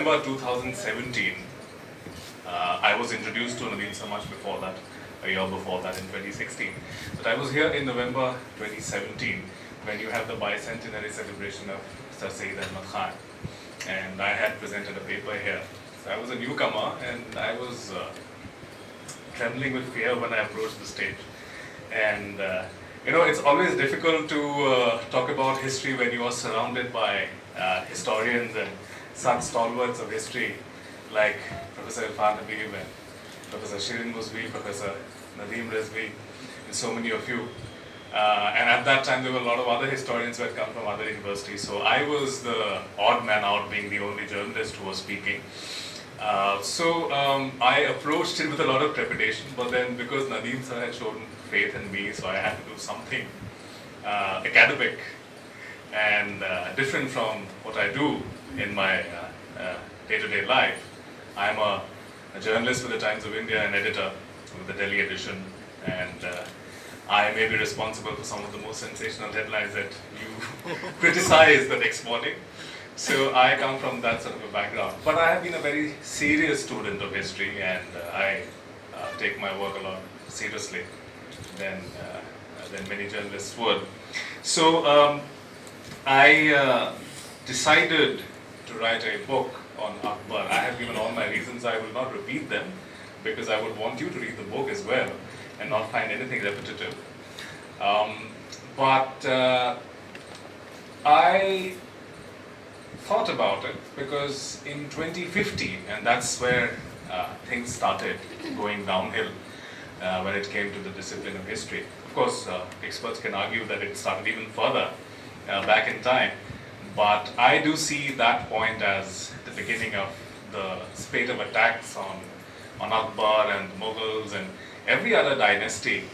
November 2017, I was introduced to Nadeem so much before that, a year before that in 2016. But I was here in November 2017 when you had the bicentenary celebration of Sir Sayyid Ahmad Khan. And I had presented a paper here. So I was a newcomer and I was trembling with fear when I approached the stage. And you know, it's always difficult to talk about history when you are surrounded by historians and such stalwarts of history like Professor Irfan Habib and Professor Shirin Musbi, Professor Nadeem Rizvi, and so many of you. And at that time there were a lot of other historians who had come from other universities. So I was the odd man out, being the only journalist who was speaking. I approached it with a lot of trepidation, but then because Nadeem sir had shown faith in me, so I had to do something academic and different from what I do in my day-to-day life. I'm a journalist with the Times of India, an editor with the Delhi edition, and I may be responsible for some of the most sensational headlines that you criticize the next morning. So I come from that sort of a background. But I have been a very serious student of history, and I take my work a lot seriously than many journalists would. So I decided to write a book on Akbar. I have given all my reasons. I will not repeat them because I would want you to read the book as well and not find anything repetitive. I thought about it because in 2015, and that's where things started going downhill when it came to the discipline of history. Of course, experts can argue that it started even further back in time, but I do see that point as the beginning of the spate of attacks on Akbar and the Mughals and every other dynasty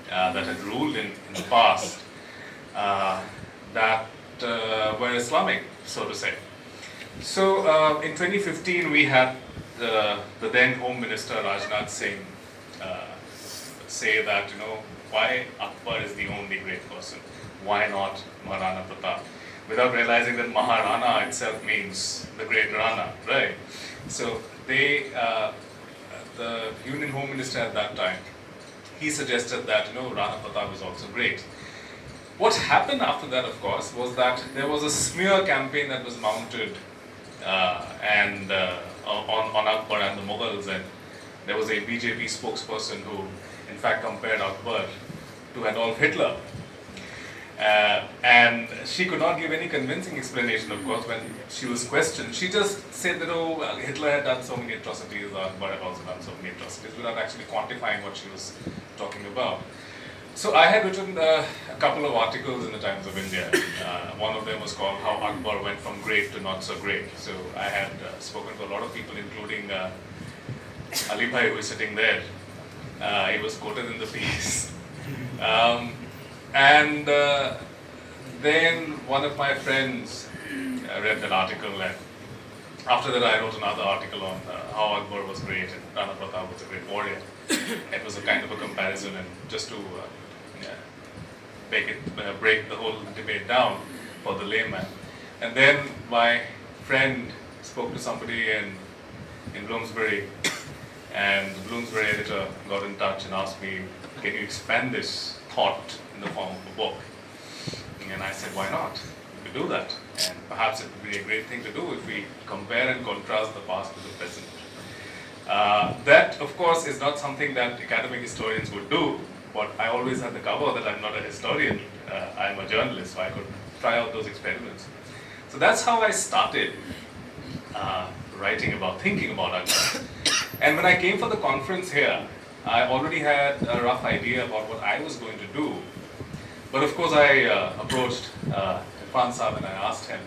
that had ruled in the past that were Islamic, so to say. So in 2015 we had the then Home Minister Rajnath Singh say that, you know, why Akbar is the only great person? Why not Maharana Pratap? Without realizing that Maharana itself means the great Rana, right? So they, the Union Home Minister at that time, he suggested that, you know, Rana Pratap is also great. What happened after that, of course, was that there was a smear campaign that was mounted on Akbar and the Mughals, and there was a BJP spokesperson who, in fact, compared Akbar to Adolf Hitler. And she could not give any convincing explanation, of course, when she was questioned. She just said that, oh, Hitler had done so many atrocities, Akbar had also done so many atrocities, without actually quantifying what she was talking about. So I had written a couple of articles in the Times of India. One of them was called How Akbar Went From Great to Not So Great. So I had spoken to a lot of people, including Ali Bhai, who is sitting there. He was quoted in the piece. Then one of my friends read that article, and after that I wrote another article on how Akbar was great and Rana Pratap was a great warrior. It was a kind of a comparison, and just to break the whole debate down for the layman. And then my friend spoke to somebody in Bloomsbury, and the Bloomsbury editor got in touch and asked me, can you expand this thought in the form of a book? And I said, why not? We could do that. And perhaps it would be a great thing to do if we compare and contrast the past with the present. That, of course, is not something that academic historians would do, but I always had the cover that I'm not a historian, I'm a journalist, so I could try out those experiments. So that's how I started thinking about Akbar. And when I came for the conference here, I already had a rough idea about what I was going to do. But of course I approached Irfan Saab and I asked him,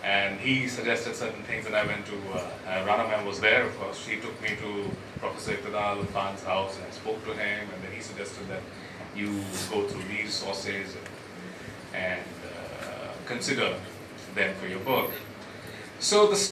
and he suggested certain things, and I went to, Rana ma'am was there, of course. She took me to Professor Iqtidar Khan's house, and I spoke to him, and then he suggested that you go through these sources and consider them for your book. So the